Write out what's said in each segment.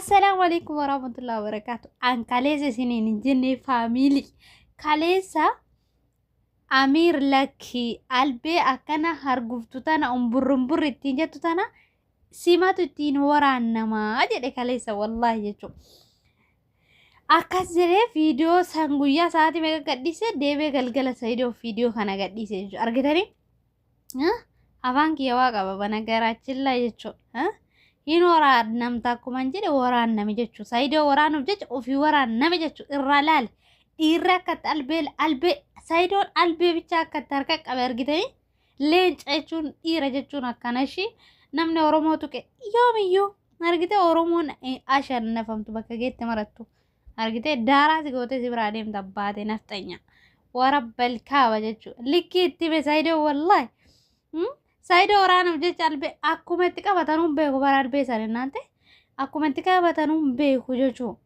السلام عليكم ورحمة الله وبركاته. عن كاليسا سنين جني فاميلي كاليسا أمير لكي قلبي أكنا هرقفتو تانا أمبرمبر التنجة تانا سيماتو التين ورانا ما أجد كاليسا والله يجو أكسره فيديو سانغويا ساعتي ميكا قديسة ديبه غلغل سايدو فيديو خانا قديسة جو أرغتاني أفان كي واقع بابانا غراچلا يجو ينورا نمتاكو منجد وران نمججو سايدو ورانو جج وفي وران نمججو الرلال إيراكت البي سايدو البي بيچا كتاركك أبرغتاني لينج ايچون إيراججون أكاناشي نمني ورموتو كي يوميو أرغتاني ورمون آشان نفهمتو بكا جيت مرتو أرغتاني دارا سيغوتي سيبراديم دباتي نفتانيا ورب الكاوة ججو لكي اتبه سايدو والله سايدو ورانو جج البي أكو متكا بطانون بيكو برار بيسان نانتي أكو متكا بطانون بيكو ججو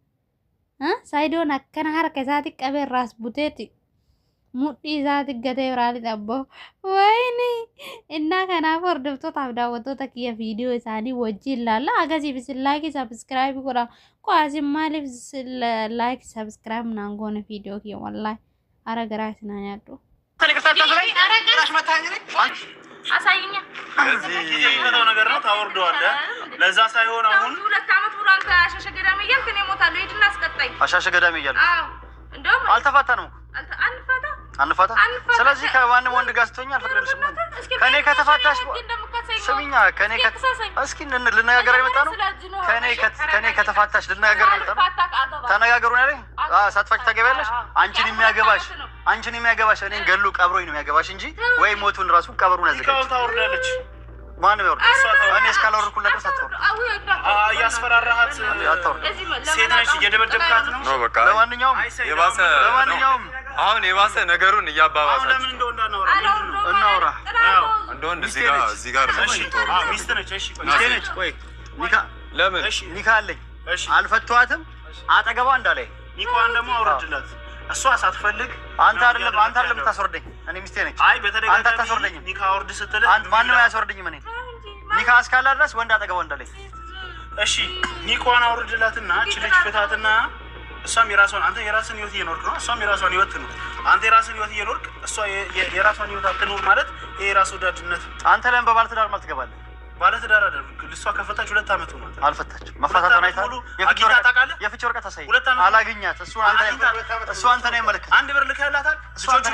سايدو نكنا حركة ذاتك أبي راس بوتيتي موتي ذاتك غتي برالي تابو ويني إنا كنا فردفتو تابداوتو تكيا فيديو إساني وجي لالا أغازي بس لايك سبسكرايب كورا كواسي مالي بس لايك سبسكرايب نانغون فيديو كي والله أرى غراس نانياتو أساينيا هذا نقرنا تاورد وادا لذا سايهون أهون ሁለት አመት ሙሉ አንተ አሻሸ ገዳም እያልክ ነው ሞታለሁ ሂድና አስቀጣኝ አሻሸ ገዳም እያልክ እንደውም አልተፋታንም አንፋታ ስለዚህ ከማንም ወንድ ጋር ስትሆኝ አልፈቅድልሽም ከኔ ከተፋታሽ ስሚኛ ከኔ እስኪ ልነጋገር የመጣ ነው ከኔ ከተፋታሽ ልነጋገር የመጣ ነው ተነጋገሩ ነው አይደል ሳትፋች ታገቢያለሽ አንቺን የሚያገባሽ እኔን ገሉ ቀብሮኝ ነው የሚያገባሽ እንጂ ወይ ሞቱን ራሱ ቀብሩን ያዘጋጅ ታወርዳለች ማን ነው እኔ እስካላወርኩለት ድረስ አትወርድ ያስፈራራሃት ሴት ነች እየደበደብካት ነው በቃ ለማንኛውም አሁን የባሰ ነገሩን እያባባሳችሁ ለምን እናውራ እንደውን እዚህ ጋር ሚስት ነች እሺ ቆይ ኒካ ለምን ኒካ አለኝ አልፈቷትም አጠገቧ እንዳላይ ኒካዋን ደግሞ አውርድላት እሷ ሳትፈልግ አንተ አይደለም ታስወርደኝ እኔ ሚስቴ ነች አይ በተደጋጋሚ አንተ ታስወርደኝ ኒካ አውርድ ስትል አንተ ማንንም ያስወርደኝ ምን ኒካ እስካላ ድረስ ወንድ አጠገቧ እንዳላይ እሺ ኒካዋን አውርድላትና እቺ ልጅ ፍታትና እሷም የራሷን አንተ የራስን ህይወት እየኖርክ ነው እሷም የራሷን ህይወት ነው አንተ የራስን ህይወት እየኖርክ እሷ የራሷን ህይወት አትኖር ማለት ይሄ ራስ ወዳድነት አንተ ለምን በባለ ትዳር ማለት ትገባለህ ባለ ትዳር አይደል እሷ ከፈታች 2 አመት ሆኗል አልፈታችም መፋታቷን አይታል የፍቺ ወረቀት አሳይ አላገኛት እሱ አንተ ነው የመለከት አንድ ብር ልከላታል ልጆቹ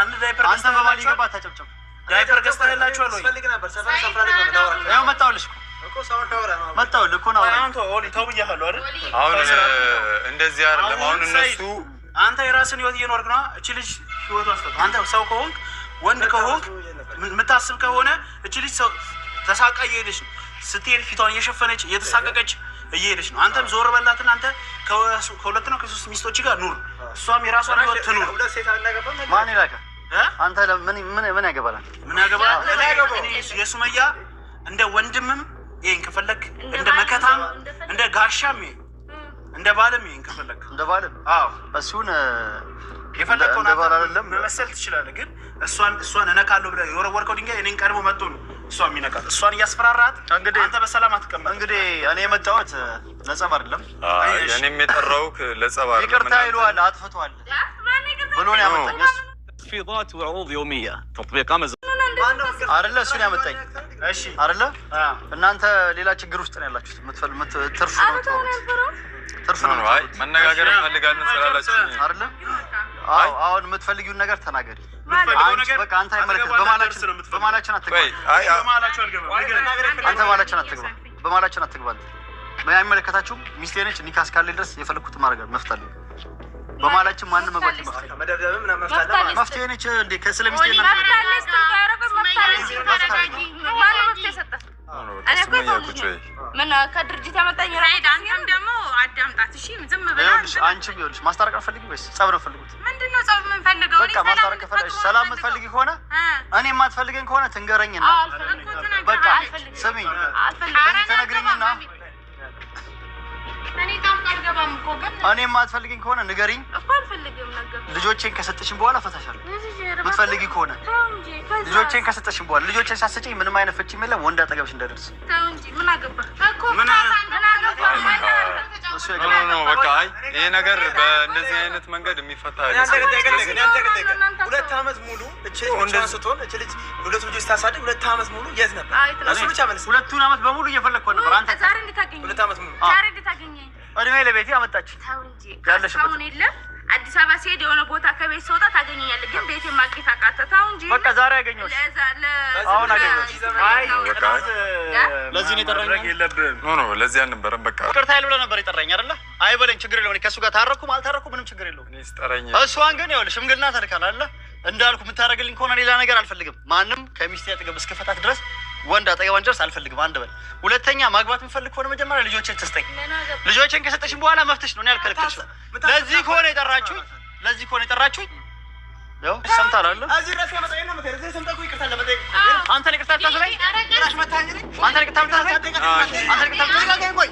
አንድ ዳይፐር አንተ በባል ይገባ ታጨብጨብ ዳይፐር ገዝተህላችኋል ወይ ፈልግ ነበር ሰፈር ነው ያው መጣውልሽ እኮ ሰው ታወራ ነው መጣውል እኮ ነው አንተ ኦሊ ተውያለሁ አይደል አሁን እንደዚህ አይደለም አሁን እነሱ አንተ የራስን ህይወት እየኖርክ ነው እቺ ልጅ ህይወቷ አስተው አንተ ሰው ከሆንክ ወንድ ከሆንክ የምታስብ ከሆነ እቺ ልጅ ሰው ተሳቃይ እየሄደች ነው ስትሄድ ፊቷን እየሸፈነች እየተሳቀቀች እየሄደች ነው አንተም ዞር በላትና አንተ ከሁለት ነው ከሶስት ሚስቶች ጋር ኑር እሷም የራሷን ህይወት ትኑር ሁለት ሴት አልናገባም ማን ይላካ አንተ ምን ያገባላል ምን ያገባላል እኔ የሱመያ እንደ ወንድምም ይሄን ከፈለክ እንደ መከታም እንደ ጋሻም እንደ ባለም ይሄን ከፈለክ እንደ ባለም አዎ እሱን የፈለከው ነገር አይደለም መመሰል ትችላለህ ግን እሷን እነካለሁ ብለህ የወረወርከው ድንጋይ እኔን ቀርቦ መጥቶ ነው እሷን የሚነካት እሷን እያስፈራራት እንግዲህ አንተ በሰላም አትቀመጥ እንግዲህ እኔ የመጣሁት ለጸብ አይደለም እኔም የጠራሁህ ለጸብ አይደለም ይቅርታ ይሏል አጥፍቷል ብሎ ነው ያመጣኝ تخفيضات وعروض يوميه تطبيق امازون አይደለ እሱን ያመጣኝ እሺ አይደለ እናንተ ሌላ ችግር ውስጥ ነው ያላችሁት ትርፍ ነው አይ መነጋገር እንፈልጋለን ስላላችሁ አይደለ አሁን የምትፈልጊውን ነገር ተናገሪ በቃ አንተ አይመለከት በማላችን አትግባ አይ በማላችሁ አልገባም አንተ በማላችን አትግባ አይመለከታችሁም ሚስቴ ነች ኒካ እስካለ ድረስ የፈለኩት ማድረግ መፍታለሁ በማላችን ማንንም መግባት መደብደብም እና መፍታለሁ ነች እንዴ ከስለሚስቴ እና እኔ እኮ ተውኩት ምን ከድርጅት ያመጣኝ ራይድ አንተም ደግሞ አዳምጣት እሺ ዝም ብለህ አንቺም ይኸውልሽ ማስታረቅ ፈልጊው ወይስ ጸብ ነው ፈልጉት ምንድነው ጸብ ምን ፈልገው በቃ ማስታረቅ ፈልጊ ሰላም ፈልጊ ከሆነ እኔ የማትፈልገኝ ከሆነ ትንገረኝና በቃ ስሚኝ ተነግረኝና እኔ የማትፈልገኝ ከሆነ ንገሪኝ እኮ አልፈልግም ነገር ልጆቼን ከሰጠሽኝ በኋላ ፈታሻለሁ የምትፈልጊ ከሆነ ልጆቼን ከሰጠሽኝ በኋላ ልጆቼን ሳትሰጪኝ ምንም አይነት ፍቺ የለም ወንድ አጠገብሽ እንዳደርስ ተው እንጂ ምን አገባ እኮ ምን አገባ ነው በቃ ይሄ ነገር በእንደዚህ አይነት መንገድ የሚፈታ አይደለም። 2 ዓመት ሙሉ እቺ ልጅ ሁለት ልጆች ታሳድግ 2 ዓመት ሙሉ የት ነበር? እሱ ብቻ መልስ። 2 ዓመት በሙሉ እየፈለግኩ ነበር። አንተ ዛሬ እንድታገኘኝ 2 ዓመት ሙሉ ዛሬ እንድታገኘኝ እድሜ ለቤቴ አመጣች። ታው እንጂ ያለሽበት የለም። አዲስ አበባ ሲሄድ የሆነ ቦታ ከቤት ስወጣ ታገኘኛለህ፣ ግን ቤቴ ማግኘት አቃተታው እንጂ በቃ ዛሬ ያገኘሁሽ። አሁን አገኘሁሽ። አይ ለዚህ ነው የጠራኝ። ኖ ለዚህ አልነበረም። በቃ ይቅርታ ይል ብለህ ነበር የጠራኝ አይደለ? አይበለኝ፣ ችግር የለውም። ከእሱ ጋር ታረኩም አልታረኩም ምንም ችግር የለውም። እኔ ስጠራኝ እሷን ግን ይኸውልሽ ሽምግልና ተልካል አይደለ? እንዳልኩ የምታደርግልኝ ከሆነ ሌላ ነገር አልፈልግም። ማንም ከሚስቴ አጠገብ እስከፈታት ድረስ ወንድ አጠገቧን ድረስ አልፈልግም። አንድ በል። ሁለተኛ ማግባት የምፈልግ ከሆነ መጀመሪያ ልጆችን ትስጠኝ። ልጆችን ከሰጠሽኝ በኋላ መፍትሽ ነው። እኔ አልከለከልሽም። ለዚህ ከሆነ የጠራችሁኝ ያው ሰምታል አይደል? እዚህ ድረስ ያመጣኝ ነው። እዚህ ሰምታኩ ይቅርታ ለመጠየቅ አንተ ይቅርታ ታዘለኝ። ራሽ መታንግሪ አንተ ይቅርታ ታዘለኝ። አንተ ይቅርታ ታዘለኝ። ቆይ